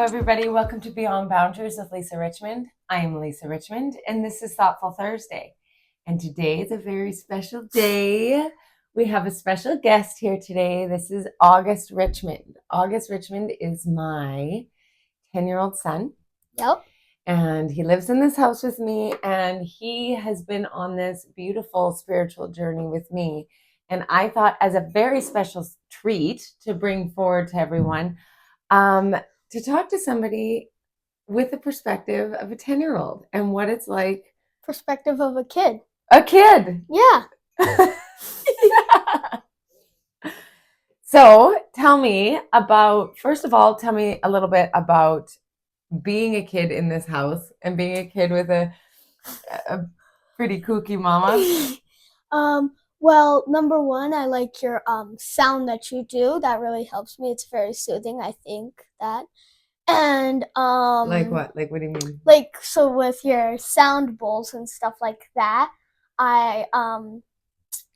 everybody. Welcome to Beyond Boundaries with Lisa Richmond. I'm Lisa Richmond, and this is Thoughtful Thursday. And today is a very special day. We have a special guest here today. This is August Richmond. August Richmond is my 10-year-old son. Yep. And he lives in this house with me, and he has been on this beautiful spiritual journey with me. And I thought, as a very special treat to bring forward to everyone, to talk to somebody with the perspective of a 10-year-old and what it's like. Perspective of a kid. A kid. Yeah. Yeah. So tell me tell me a little bit about being a kid in this house and being a kid with a pretty kooky mama. Well, number one, I like your sound that you do. That really helps me. It's very soothing, I think that. And Like what? Like what do you mean? Like, so with your sound bowls and stuff like that, I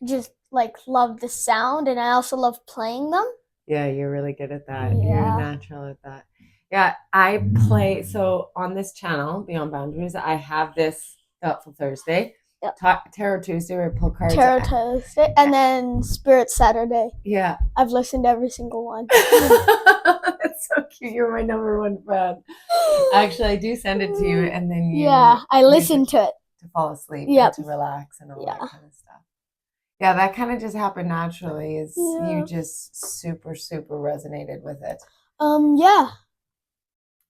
just like love the sound, and I also love playing them. Yeah, you're really good at that. Yeah. You're natural at that. Yeah, I play. So on this channel, Beyond Boundaries, I have this Thoughtful Thursday, Yep. Tarot Tuesday, where I pull cards. Tarot Tuesday, and then Spirit Saturday. Yeah. I've listened to every single one. That's so cute. You're my number one fan. Actually, I do send it to you, and then you. Yeah, I listen to it. To fall asleep, Yep. and to relax, and all Yeah. that kind of stuff. Yeah, that kind of just happened naturally. Yeah. You just super resonated with it. Yeah.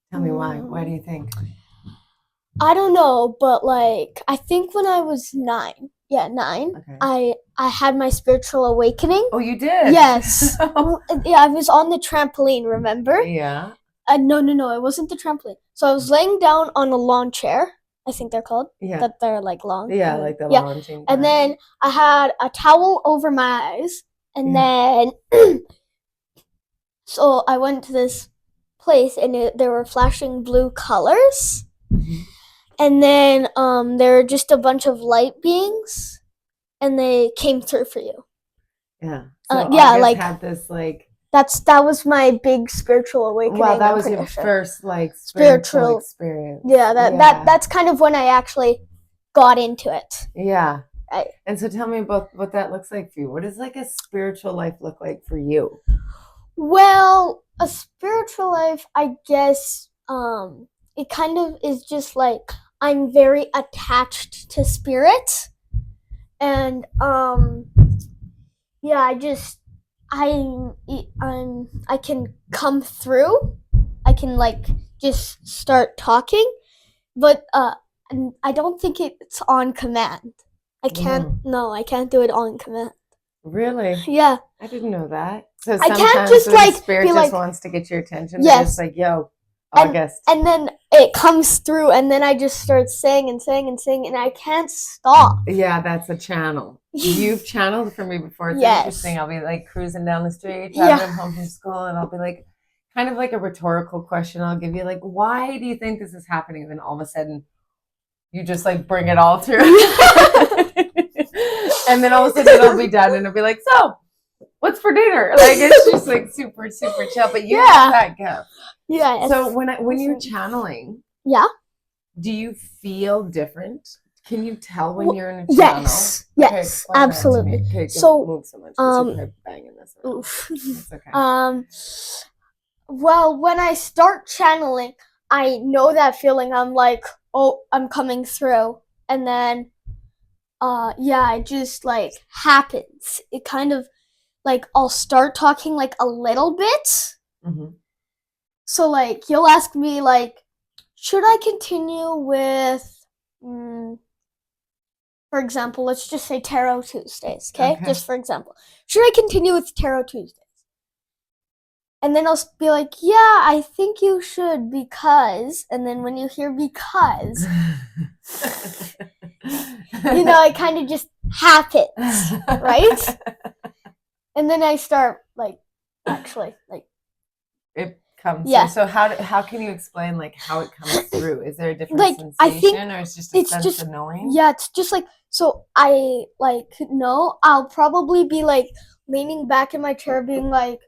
Tell me why. Why do you think? I don't know, but like I think when I was 9, okay. I had my spiritual awakening. Oh, you did? Yes. Yeah, I was on the trampoline, remember? Yeah. No, it wasn't the trampoline. So I was laying down on a lawn chair, I think they're called. Yeah. That they're like long. Yeah, like the launching. And then I had a towel over my eyes, and then so I went to this place, and there were flashing blue colors. Mm-hmm. And then there were just a bunch of light beings, and they came through for you. Yeah. So like had this like. That was my big spiritual awakening. Wow, that was your first like spiritual experience. Yeah, that's kind of when I actually got into it. Yeah. And so tell me about what that looks like for you. What does like a spiritual life look like for you? Well, a spiritual life, I guess, it kind of is just like I'm very attached to spirit, and yeah, I can come through. I can like just start talking, but I don't think it's on command. I can't do it on command. Really? Yeah. I didn't know that. So I can't just like spirit be just like, wants to get your attention. Yes. They're just like, yo, August. And then it comes through, and then I just start saying, and I can't stop. Yeah, that's a channel. You've channeled for me before. It's interesting. I'll be like cruising down the street, driving home from school, and I'll be like, kind of like a rhetorical question. I'll give you like, why do you think this is happening? And then all of a sudden, you just like bring it all through. And then all of a sudden it'll be done, and it'll be like, so, what's for dinner? Like, it's just like super chill. But you have that gift. Yeah. So when you're channeling, do you feel different? Can you tell when you're in a channel? Yes, absolutely. Okay, so move so much. You're banging this around. It's okay. Well, when I start channeling, I know that feeling. I'm like, oh, I'm coming through, and then, it just like happens. It kind of like I'll start talking like a little bit. Mm-hmm. So like you'll ask me like, should I continue with, for example, let's just say Tarot Tuesdays, okay? Just for example, should I continue with Tarot Tuesdays? And then I'll be like, yeah, I think you should because, and then when you hear because, it kind of just happens, right? And then I start like, actually, like. It comes through. So how can you explain like how it comes through? Is there a different sensation, I think or it's just a sense of knowing? Yeah, it's just like, so I like know I'll probably be like leaning back in my chair being like,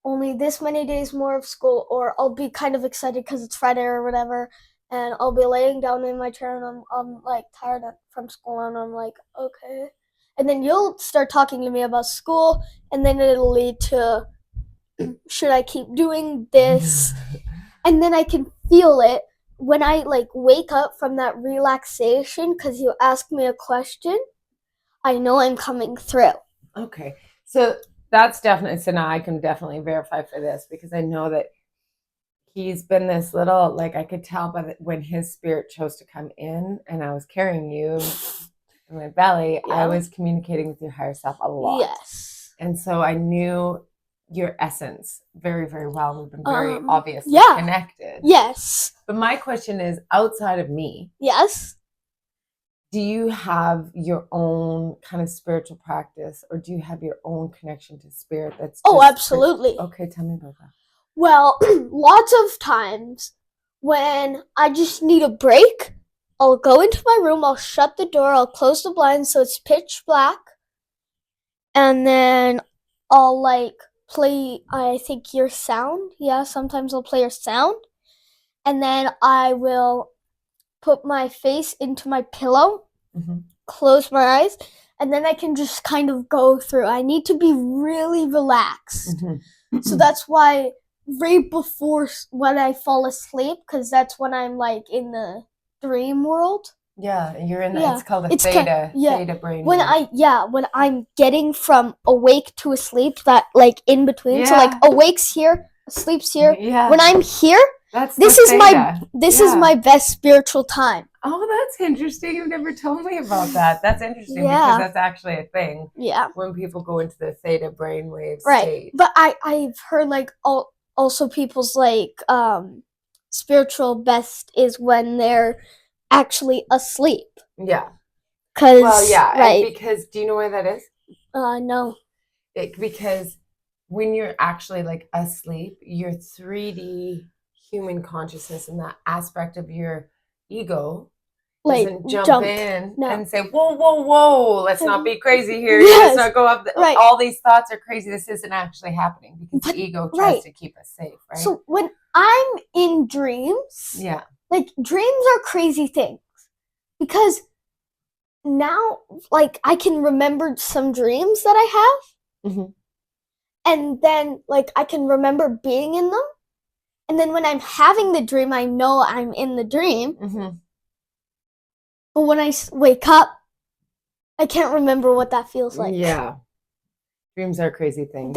only this many days more of school, or I'll be kind of excited because it's Friday or whatever, and I'll be laying down in my chair and I'm like tired from school and I'm like, okay. And then you'll start talking to me about school, and then it'll lead to, should I keep doing this? And then I can feel it when I like wake up from that relaxation because you ask me a question. I know I'm coming through. Okay. So that's definitely, so now I can definitely verify for this because I know that he's been this little, like I could tell by when his spirit chose to come in and I was carrying you in my belly, Yeah. I was communicating with your higher self a lot. Yes. And so I knew your essence very, very well. We've been very obviously connected. Yes. But my question is, outside of me, yes, do you have your own kind of spiritual practice, or do you have your own connection to spirit that's absolutely. Okay, tell me about that. Well, lots of times when I just need a break, I'll go into my room, I'll shut the door, I'll close the blinds so it's pitch black, and then I'll like play, I think, your sound. Yeah, sometimes I'll play your sound. And then I will put my face into my pillow, close my eyes, and then I can just kind of go through. I need to be really relaxed. So that's why right before when I fall asleep, because that's when I'm like in the dream world. Yeah, you're in the, it's called a theta brain. When I'm getting from awake to asleep, that like in between. So like awake's here, sleep's here. Yeah. When I'm here, this is my best spiritual time. Oh, that's interesting. You've never told me about that. That's interesting because that's actually a thing. Yeah. When people go into the theta brainwave state. But I've heard like also people's like spiritual best is when they're actually asleep. Yeah. Because because do you know why that is? No. Because when you're actually like asleep, your 3D human consciousness and that aspect of your ego doesn't jump in and say, whoa, let's not be crazy here. Let's not go up. All these thoughts are crazy. This isn't actually happening because the ego tries to keep us safe, right? So when I'm in dreams, like dreams are crazy things because now like I can remember some dreams that I have, and then like I can remember being in them, and then when I'm having the dream, I know I'm in the dream. But when I wake up, I can't remember what that feels like. Yeah, dreams are crazy things.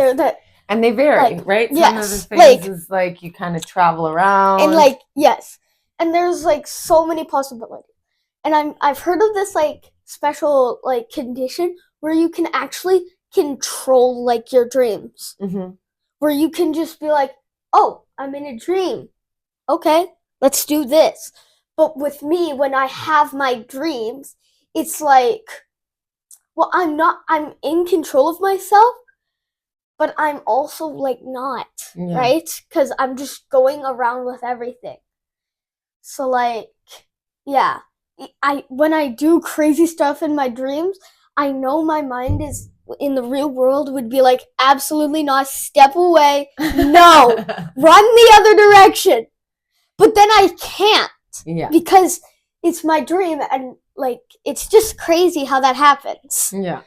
And they vary, like, right? Yes. Some of the things is like you kind of travel around. And like, yes. And there's like so many possibilities. And I've heard of this like special like condition where you can actually control like your dreams. Where you can just be like, oh, I'm in a dream. Okay, let's do this. But with me, when I have my dreams, it's like, well, I'm in control of myself, but I'm also like not, right? Because I'm just going around with everything. So like, when I do crazy stuff in my dreams, I know my mind is in the real world would be like, absolutely not, step away, no, run the other direction. But then I can't because it's my dream and like, it's just crazy how that happens. Yeah.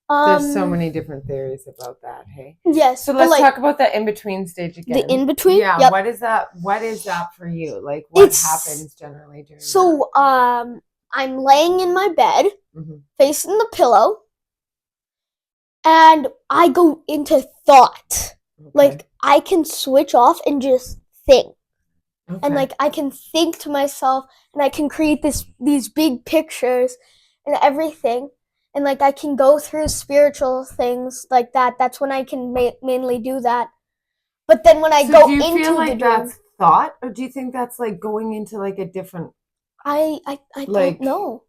There's so many different theories about that, hey? Yes. So let's talk about the in-between stage again. The in-between? Yeah. What is that for you? Like what happens generally during So I'm laying in my bed, facing the pillow, and I go into thought. Like I can switch off and just think. And like I can think to myself and I can create these big pictures and everything. And like I can go through spiritual things like that. That's when I can mainly do that. But then when I go into the dream, do you feel like that's thought, or do you think that's like going into like a different? I don't know.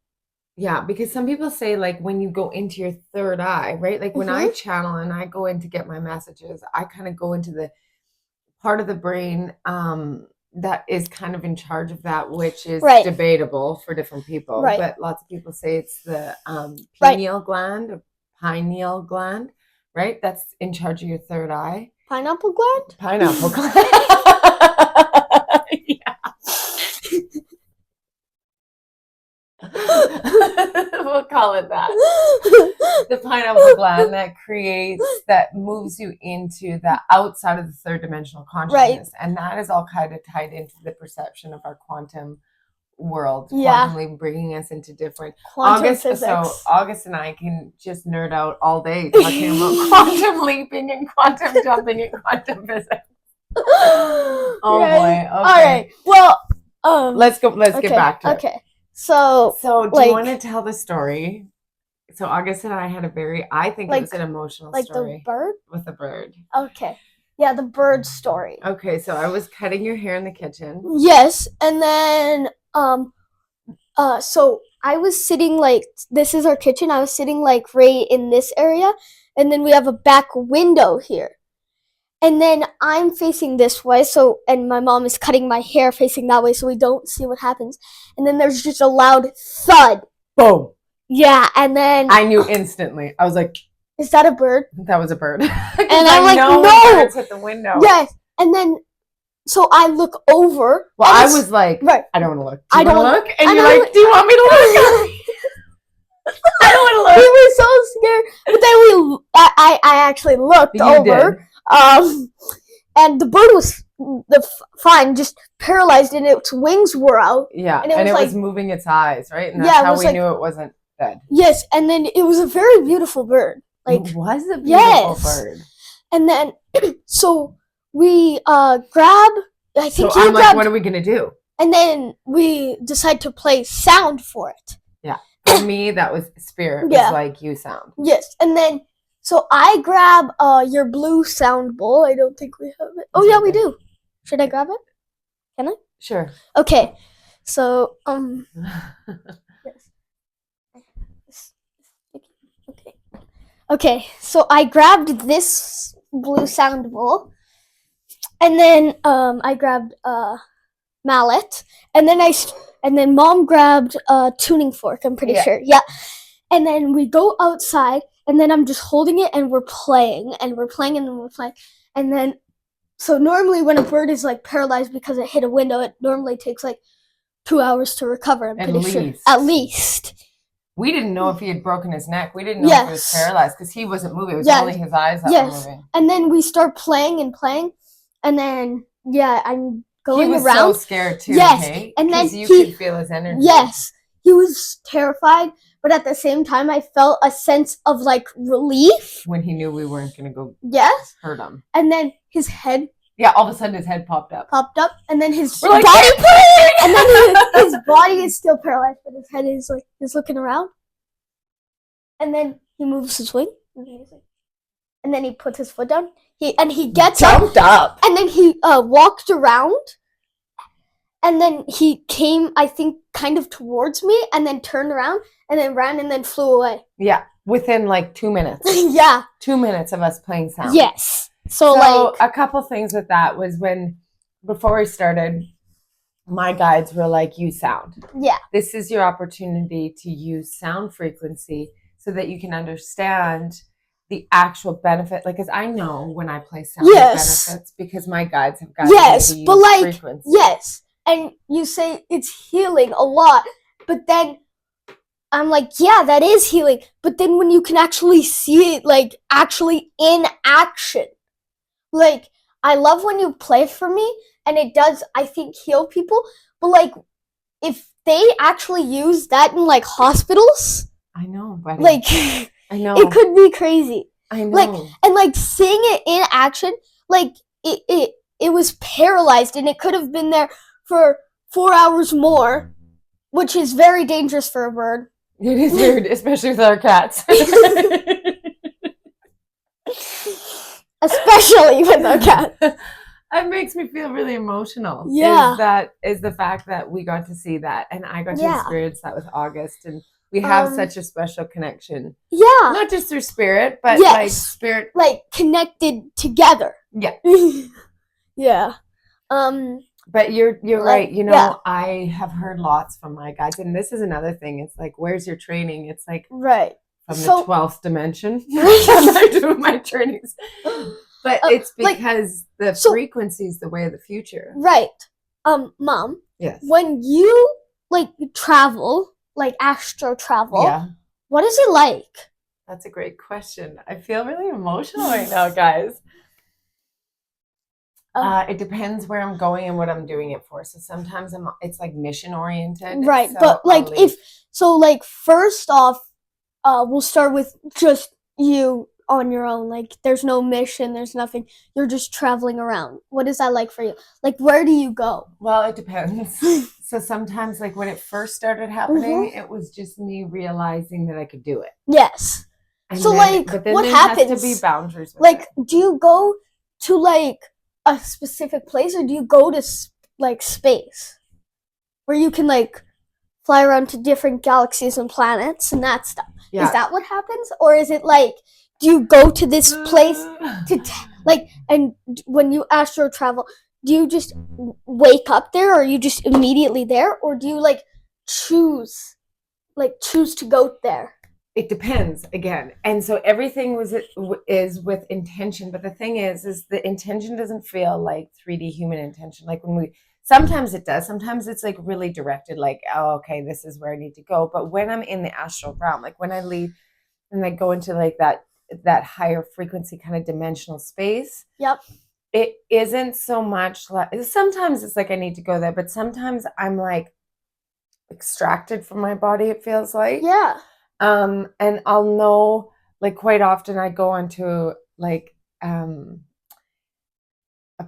Yeah, because some people say like when you go into your third eye, right? Like when I channel and I go in to get my messages, I kind of go into the part of the brain that is kind of in charge of that, which is debatable for different people. But lots of people say it's the pineal gland, right? That's in charge of your third eye. Pineapple gland? Pineapple gland. Yeah. We'll call it that. The pineapple gland that moves you into the outside of the third dimensional consciousness. Right. And that is all kind of tied into the perception of our quantum world, quantumly bringing us into different physics. So August and I can just nerd out all day talking about quantum leaping and quantum jumping and quantum physics. Oh boy. Okay. All right. Well, let's get back to it. Okay. So do you want to tell the story? So August and I had I think it was an emotional story. Like the bird? With the bird. Okay. Yeah, the bird story. Okay, so I was cutting your hair in the kitchen. Yes, and then so I was sitting this is our kitchen. I was sitting right in this area, and then we have a back window here. And then I'm facing this way, and my mom is cutting my hair facing that way so we don't see what happens. And then there's just a loud thud. Boom. Yeah, and then I knew instantly. I was like, is that a bird? That was a bird. And I'm like, no. Birds hit the window. Yes. And then so I look over. Well, I was like, right. I don't want to look. Do you want to look? And you're like, do you want me to look? I don't want to look. We were so scared. But then I actually looked over. And the bird was fine, just paralyzed, and its wings were out. Yeah, and it was moving its eyes, right? And that's how we knew it wasn't dead. Yes, and then it was a very beautiful bird. It was a beautiful bird. And then, so we grab. I think so I'm like, what are we gonna do? And then we decide to play sound for it. Yeah, for me that was spirit. Was like you sound. Yes, and then. So I grab your blue sound bowl. I don't think we have it. Oh yeah, we do. Should I grab it? Can I? Sure. Okay. So yes. Okay. So I grabbed this blue sound bowl, and then I grabbed mallet, and then Mom grabbed a tuning fork. I'm pretty sure. Yeah. And then we go outside. And then I'm just holding it, and we're playing, and we're playing, and then we're playing. And then, so normally when a bird is paralyzed because it hit a window, it normally takes 2 hours to recover. I'm pretty sure. At least. We didn't know if he had broken his neck. We didn't know if he was paralyzed because he wasn't moving. It was only his eyes that were moving. And then we start playing and playing, and then I'm going around. He was so scared too. Yes, okay? And then you could feel his energy. Yes, he was terrified. But at the same time, I felt a sense of relief. When he knew we weren't going to go hurt him. And then his head. Yeah, all of a sudden his head popped up. And then his body. And then his body is still paralyzed, but his head is is looking around. And then he moves his wing. And then he puts his foot down. He gets jumped up. And then he walked around. And then he came, I think, kind of towards me, and then turned around, and then ran, and then flew away. Yeah, within 2 minutes. Yeah. 2 minutes of us playing sound. Yes. So a couple things with that was before we started, my guides were like, use sound. Yeah. This is your opportunity to use sound frequency so that you can understand the actual benefit. Because I know when I play sound, benefits because my guides have guided me to use frequency. Yes. And you say it's healing a lot, but then I'm like, yeah, that is healing. But then when you can actually see it, actually in action, I love when you play for me, and it does, I think, heal people. But if they actually use that in hospitals, I know, buddy. I know it could be crazy. I know, and seeing it in action, it was paralyzed, and it could have been there for 4 hours more, which is very dangerous for a bird. It is weird, especially with our cats. Especially with our cat. It makes me feel really emotional. Yeah. Is the fact that we got to see that, and I got to experience that with August, and we have such a special connection. Yeah. Not just through spirit, but spirit. Connected together. Yeah. Yeah. But you're right. I have heard lots from my guides, and this is another thing. It's where's your training? It's right. from the So- 12th dimension. I do my trainings. But it's like- because the so- frequency is the way of the future. Right. Mom, Yes. when you like travel, like astro travel, Yeah. what is it like? That's a great question. I feel really emotional right now, guys. It depends where I'm going and what I'm doing it for. So sometimes it's like mission oriented. Right, so but like I'll leave. first off, we'll start with just you on your own. Like there's no mission, there's nothing. You're just traveling around. What is that like for you? Like where do you go? Well, it depends. So sometimes, like when it first started happening, it was just me realizing that I could do it. Yes. And So, like, but then what there happens? has to be boundaries with Like, it. do you go to like a specific place, or do you go to like space, where you can like fly around to different galaxies and planets and that stuff? Yeah. Is that what happens, or is it like do you go to this place to and when you astro travel, do you just wake up there, or are you just immediately there, or do you like choose to go there? It depends again, and so everything is with intention. But the thing is the intention doesn't feel like 3D human intention. Like sometimes it does. Sometimes it's like really directed. Like, oh, okay, this is where I need to go. But when I'm in the astral realm, like when I leave and I go into like that higher frequency kind of dimensional space. Yep. It isn't so much like, sometimes it's like I need to go there, but sometimes I'm like extracted from my body, it feels like. Yeah. And I'll know, like quite often I go into like a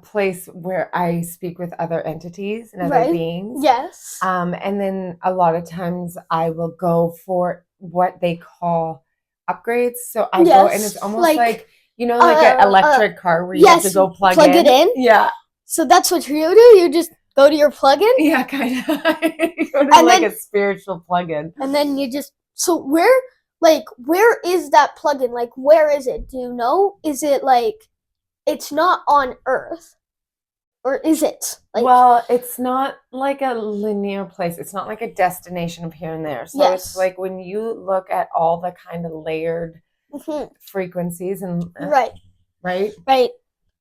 place where I speak with other entities and other beings. Yes. And then a lot of times I will go for what they call upgrades. So I go, and it's almost like you know, like an electric car where you have to go plug it in. Yeah. So that's what you do. You just go to your plug-in. Yeah, kind of. You go to like a spiritual plug-in, and then you just. So where is that plug-in? Like, where is it? Do you know? Is it like, it's not on Earth, or is it? Like, well, it's not like a linear place. It's not like a destination of here and there. So it's like when you look at all the kind of layered frequencies and right.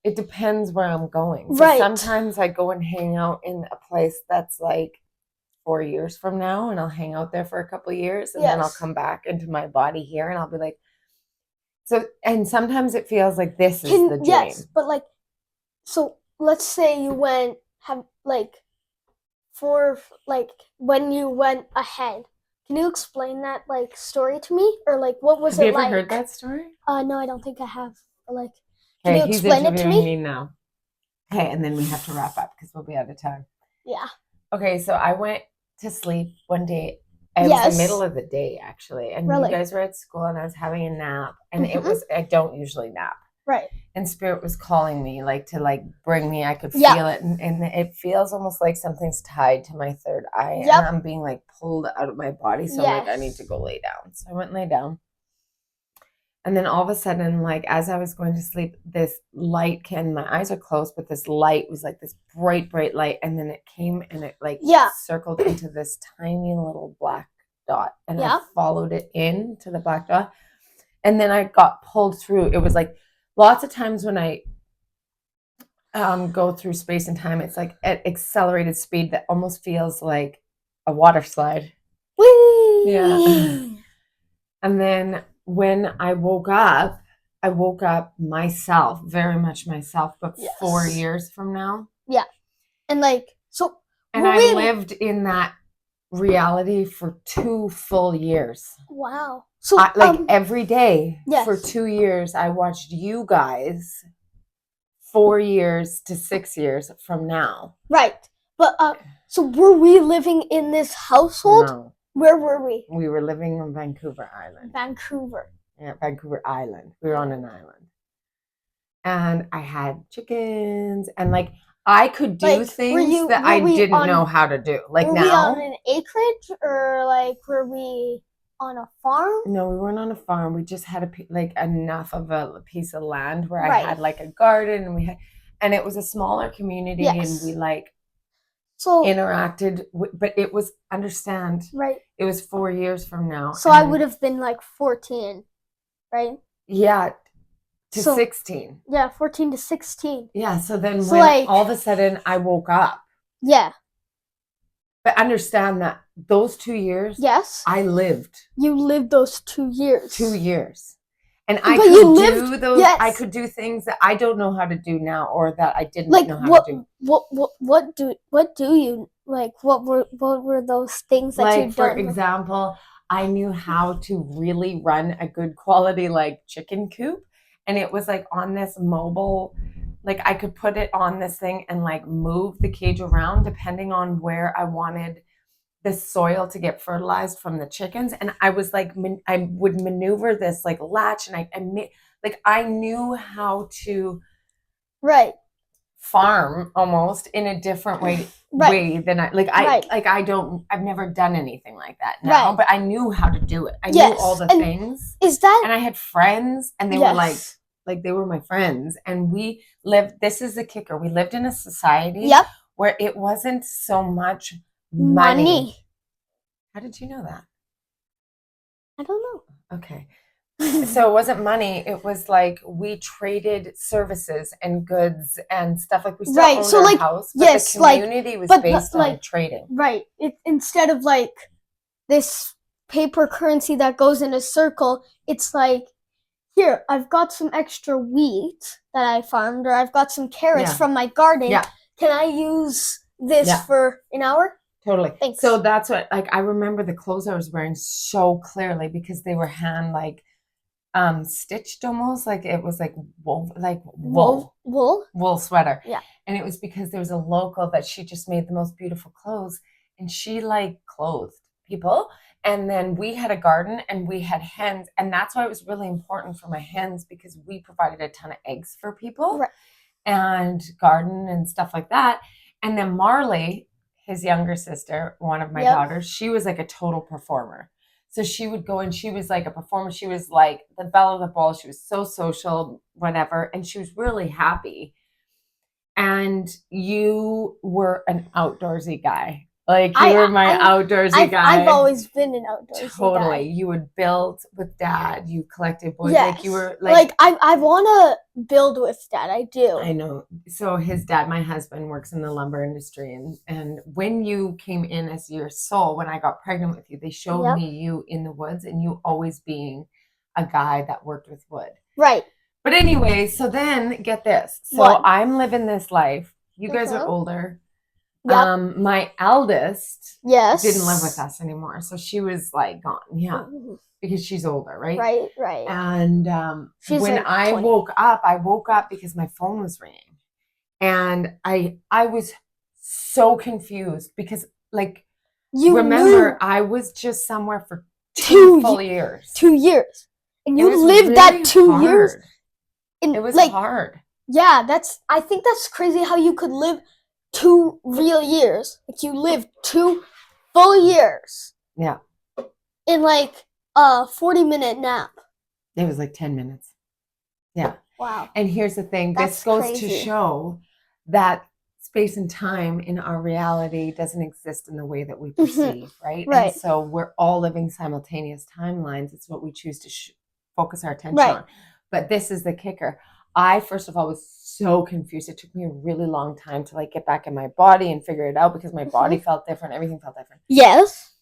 It depends where I'm going. So sometimes I go and hang out in a place that's like 4 years from now, and I'll hang out there for a couple of years, and then I'll come back into my body here, and I'll be like, so. And sometimes it feels like this is the dream. Yes, but like, so let's say you went when you went ahead. Can you explain that like story to me, or like what was it like? Have you ever heard that story? No, I don't think I have. But, like, can you explain it to me now? Okay, and then we have to wrap up because we'll be out of time. Yeah. Okay, so I went to sleep one day. It was the middle of the day, actually. And you guys were at school, and I was having a nap. And I don't usually nap. Right. And Spirit was calling me, like, to, like, bring me. I could feel it. And it feels almost like something's tied to my third eye. Yep. And I'm being, like, pulled out of my body. So I'm like, I need to go lay down. So I went and lay down. And then all of a sudden, like, as I was going to sleep, this light came. My eyes are closed, but this light was like this bright, bright light. And then it came and it like circled into this tiny little black dot. And I followed it into the black dot. And then I got pulled through. It was like lots of times when I go through space and time, it's like at accelerated speed that almost feels like a water slide. Whee! Yeah. And then when I woke up myself, very much myself, but 4 years from now. Yeah. And like, so. And I lived in that reality for 2 full years. Wow. So every day for 2 years, I watched you guys 4 years to 6 years from now. Right. But, so were we living in this household? No. Where were we? We were living on Vancouver Island. Vancouver. Yeah, Vancouver Island. We were on an island. And I had chickens. And, like, I could do things that I didn't know how to do. Like, now. Were we on an acreage? Or, like, were we on a farm? No, we weren't on a farm. We just had, enough of a piece of land where I had, like, a garden. And it was a smaller community. And we, like, So interacted with, but it was, understand, right. it was 4 years from now. So I would have been like 14, right? Yeah, to So 16. yeah, 14 to 16. Yeah, so then So when like all of a sudden I woke up, yeah. but understand that those 2 years, Yes. I lived You lived those 2 years. 2 years. And I But could you do lived, those, yes. I could do things that I don't know how to do now, or that I didn't like know how to do. what do you like? What were those things that Like, you for done? example, I knew how to really run a good quality like chicken coop, and it was like on this mobile, like I could put it on this thing and like move the cage around depending on where I wanted the soil to get fertilized from the chickens. And I was like, I would maneuver this like latch, and like I knew how to Right. farm almost in a different way than I've never done anything like that now, but I knew how to do it. I knew all the things. Is that, and I had friends, and they were like they were my friends, and we lived, this is the kicker, we lived in a society where it wasn't so much money. How did you know that? I don't know. Okay. So it wasn't money. It was like we traded services and goods and stuff. Like we still owned our house, but the community was based on trading. Right. Instead of like this paper currency that goes in a circle, it's like, here, I've got some extra wheat that I farmed, or I've got some carrots from my garden. Yeah. Can I use this for an hour? Totally. Thanks. So that's what, like, I remember the clothes I was wearing so clearly because they were hand stitched almost, like it was like wool sweater. Yeah. And it was because there was a local that she just made the most beautiful clothes, and she like clothed people. And then we had a garden and we had hens, and that's why it was really important for my hens, because we provided a ton of eggs for people and garden and stuff like that. And then Marley, his younger sister, one of my daughters, she was like a total performer. So she would go, and she was like a performer. She was like the belle of the ball. She was so social, whatever. And she was really happy. And you were an outdoorsy guy. Like you were my outdoorsy guy. I've always been an outdoorsy guy. Totally. You would build with Dad. You collected wood. Yes. Like you were like I want to build with Dad. I do. I know. So his dad, my husband, works in the lumber industry, and when you came in as your soul, when I got pregnant with you, they showed me you in the woods, and you always being a guy that worked with wood. Right. But anyway, so then get this. So I'm living this life. You guys are older. Yep. My eldest didn't live with us anymore. So she was like gone. Yeah. Because she's older, right? Right. And when like I woke up because my phone was ringing. And I was so confused because like, remember, I was just somewhere for 2 full years. 2 years. And you lived really that 2 years. It was like, hard. Yeah, I think that's crazy how you could live 2 real years. Like you lived 2 full years. Yeah. In like a 40-minute nap. It was like 10 minutes. Yeah. Wow. And here's the thing. This goes to show that space and time in our reality doesn't exist in the way that we perceive, right? Right. And so we're all living simultaneous timelines. It's what we choose to focus our attention on. But this is the kicker. I, first of all, was so confused. It took me a really long time to like get back in my body and figure it out because my body felt different. Everything felt different. Yes.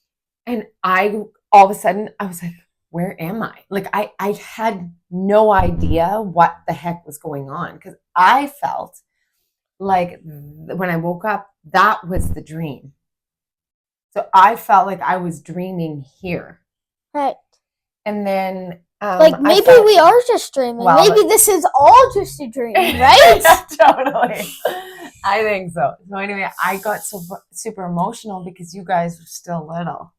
And all of a sudden, I was like, where am I? Like, I had no idea what the heck was going on, because I felt like when I woke up, that was the dream. So I felt like I was dreaming here. Right. And then like maybe we are just dreaming. Well, maybe this is all just a dream, right? Yeah, totally. I think so. So anyway, I got so super emotional because you guys were still little,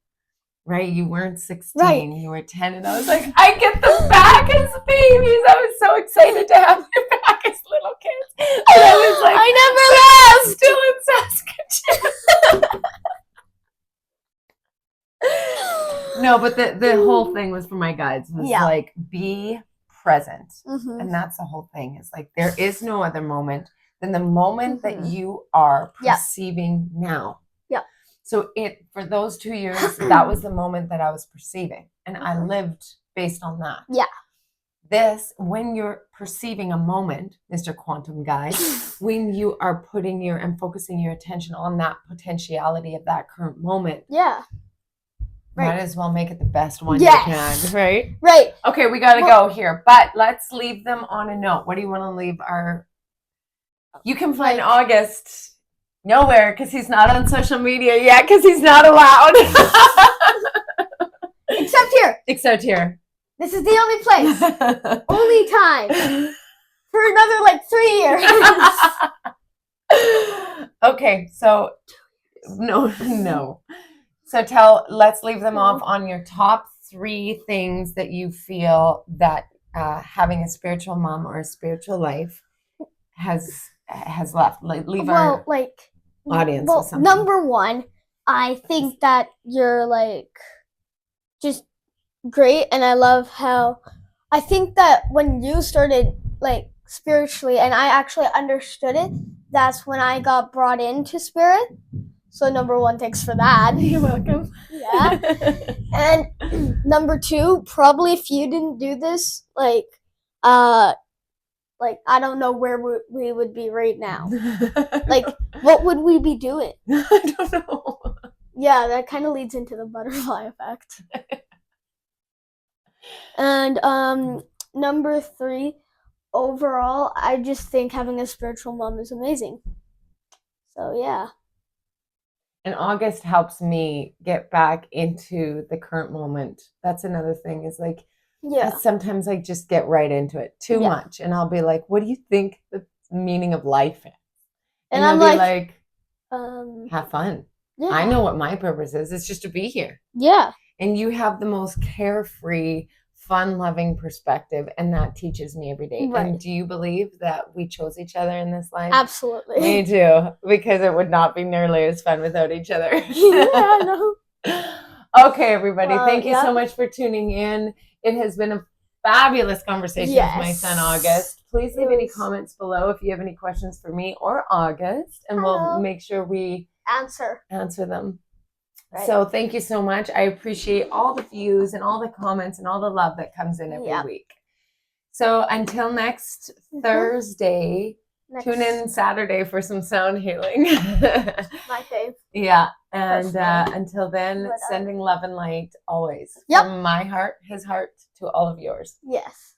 right? You weren't 16, you were 10, and I was like, I get them back as babies. I was so excited to have them back as little kids. And I was like, I never left. Still in Saskatchewan. No, but the whole thing was for my guides was like, be present. And that's the whole thing. It's like, there is no other moment. than the moment that you are perceiving now. Yeah. So for those 2 years, that was the moment that I was perceiving, and I lived based on that. Yeah. This, when you're perceiving a moment, Mr. Quantum Guy, when you are putting and focusing your attention on that potentiality of that current moment. Yeah. Might as well make it the best one you can, right? Right. Okay, we got to go here, but let's leave them on a note. What do you want to leave You can find August nowhere because he's not on social media yet because he's not allowed. Except here. This is the only place. Only time. For another 3 years. Okay, so no. So let's leave them off on your top 3 things that you feel that having a spiritual mom or a spiritual life has left. Leave our audience with something. Number 1, I think that you're just great, and I love how I think that when you started spiritually and I actually understood it, that's when I got brought into spirit. So number 1, thanks for that. You're welcome. Yeah. And number 2, probably if you didn't do this, I don't know where we would be right now. What would we be doing? I don't know. Yeah, that kind of leads into the butterfly effect. And number 3, overall, I just think having a spiritual mom is amazing. So yeah. And August helps me get back into the current moment. That's another thing is sometimes I just get right into it too much. And I'll be like, what do you think the meaning of life is? And I'm like, have fun. Yeah. I know what my purpose is. It's just to be here. Yeah. And you have the most carefree, fun-loving perspective, and that teaches me every day. Right. And do you believe that we chose each other in this life? Absolutely. Me too, because it would not be nearly as fun without each other. Yeah, I know. Okay, everybody. Thank you so much for tuning in. It has been a fabulous conversation with my son, August. Please leave any comments below if you have any questions for me or August, and we'll make sure we answer them. Right. So thank you so much. I appreciate all the views and all the comments and all the love that comes in every week. So until next Thursday, tune in Saturday for some sound healing. My fave. Yeah. And until then, sending love and light always. From my heart, his heart, to all of yours. Yes.